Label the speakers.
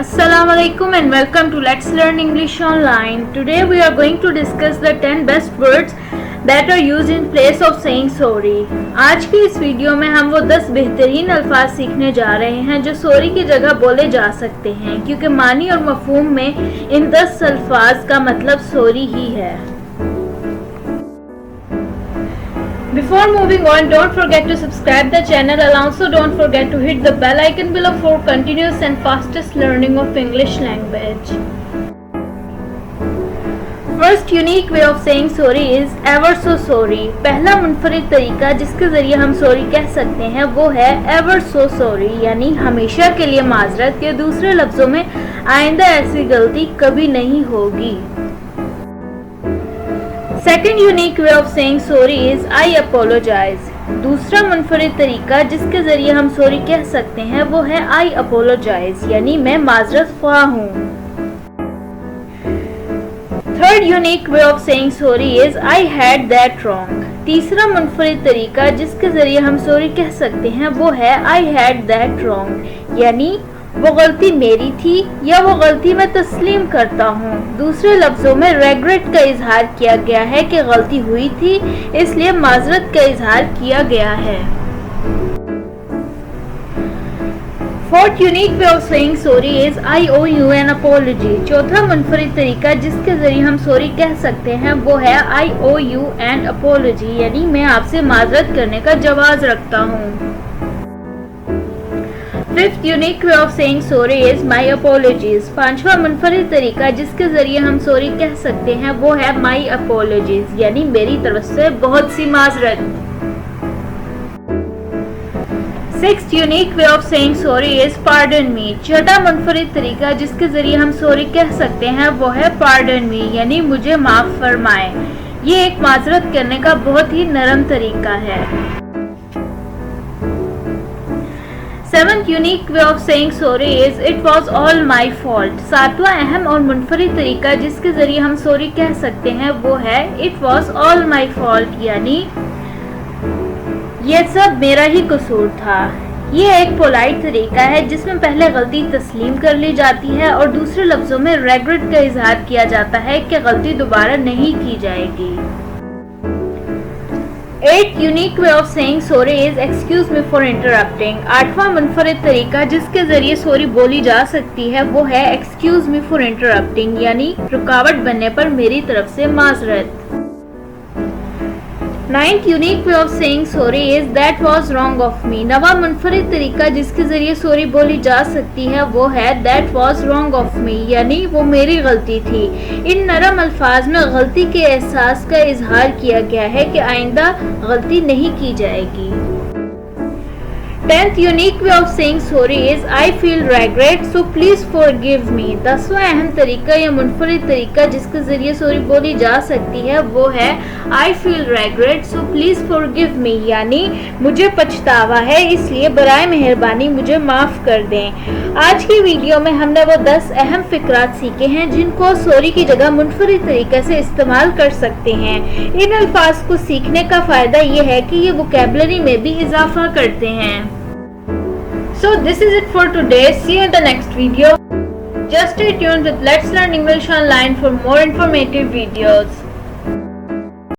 Speaker 1: Assalamu alaikum and welcome to Let's Learn English Online. Today we are going to discuss the 10 best words that are used in place of saying sorry. आज की इस video में हम वो 10 बेहतरीन अल्फाज सीखने जा रहे हैं जो सॉरी की जगह बोले जा सकते हैं, क्योंकि मानी और मफहूम में इन 10 अल्फाज का मतलब सॉरी ही है. Before moving on, don't forget to subscribe the channel and also don't forget to hit the bell icon below for continuous and fastest learning of English language. First unique way of saying sorry is ever so sorry. पहला मुनफरिद तरीका जिसके ज़रिए हम sorry कह सकते हैं वो है ever so sorry, यानी हमेशा के लिए माजरत, के दूसरे लफ्ज़ों में आइंदा ऐसी गलती कभी नहीं होगी. Second unique way of saying sorry is I apologize. दूसरा मुनफरिद तरीका जिसके ज़रिए हम सॉरी कह सकते हैं वो है I apologize, यानी मैं माजरत ख्वाह हूँ. Third unique way of saying sorry is I had that wrong. तीसरा मुनफरिद तरीका जिसके ज़रिए हम सॉरी कह सकते हैं वो है I had that wrong, यानी वो गलती मेरी थी या वो गलती मैं तस्लीम करता हूँ. दूसरे लफ्ज़ों में रेग्रेट का इजहार किया गया है कि गलती हुई थी, इसलिए माजरत का इजहार किया गया है. Fourth unique way of saying sorry is I owe you an apology. चौथा मुनफरिद तरीका जिसके ज़रिए हम सॉरी कह सकते हैं वो है I owe you an apology, यानी मैं आपसे माजरत करने का जवाज़ रखता हूँ. Fifth unique way of saying sorry is my apologies. पांचवा मुनफरिद तरीका जिसके ज़रिए हम सॉरी कह सकते हैं वो है my apologies, यानी मेरी तरफ से बहुत सी माजरत. Sixth unique way of saying sorry is pardon me. छठा मुनफरिद तरीका जिसके ज़रिए हम सॉरी कह सकते हैं वो है pardon me, यानी मुझे माफ़ फरमाएं. ये एक माजरत करने का बहुत ही नरम तरीका है. Seventh unique way of saying sorry is it was all my fault. सातवां अहम और मुनफरिद तरीका जिसके ज़रिए हम सॉरी कह सकते हैं वो है it was all my fault, यानी ये सब मेरा ही कसूर था. ये एक पोलाइट तरीका है जिसमें पहले गलती तस्लीम कर ली जाती है और दूसरे लफ्ज़ों में रेग्रेट का इजहार किया जाता है कि गलती दोबारा नहीं की जाएगी. Eighth unique way of saying sorry is excuse me for interrupting. आठवां मुनफरिद तरीका जिसके ज़रिए सॉरी बोली जा सकती है वो है excuse me for interrupting, यानी रुकावट बनने पर मेरी तरफ से माजरत. Ninth unique way of saying sorry is that was wrong of me. नवा मुनफरिद तरीका जिसके ज़रिए सॉरी बोली जा सकती है वो है that was wrong of me, यानी वो मेरी गलती थी. इन नरम अल्फाज में गलती के एहसास का इजहार किया गया है कि आइंदा गलती नहीं की जाएगी. Tenth unique way of saying sorry is I feel regret, so please forgive me. 10वां अहम तरीका या मुनफरिद तरीका जिसके ज़रिए सॉरी बोली जा सकती है वो है I feel regret, so please forgive me, यानी मुझे पछतावा है इसलिए बराए मेहरबानी मुझे माफ़ कर दें. आज की वीडियो में हमने वो 10 अहम फ़िक्रात सीखे हैं जिनको सॉरी की जगह मुनफरिद तरीके से इस्तेमाल कर सकते हैं. इन अल्फाज को सीखने का फ़ायदा ये है कि ये वोकैबुलरी में भी इजाफा करते हैं. So this is it for today. See you in the next video. Just stay tuned with Let's Learn English Online for more informative videos.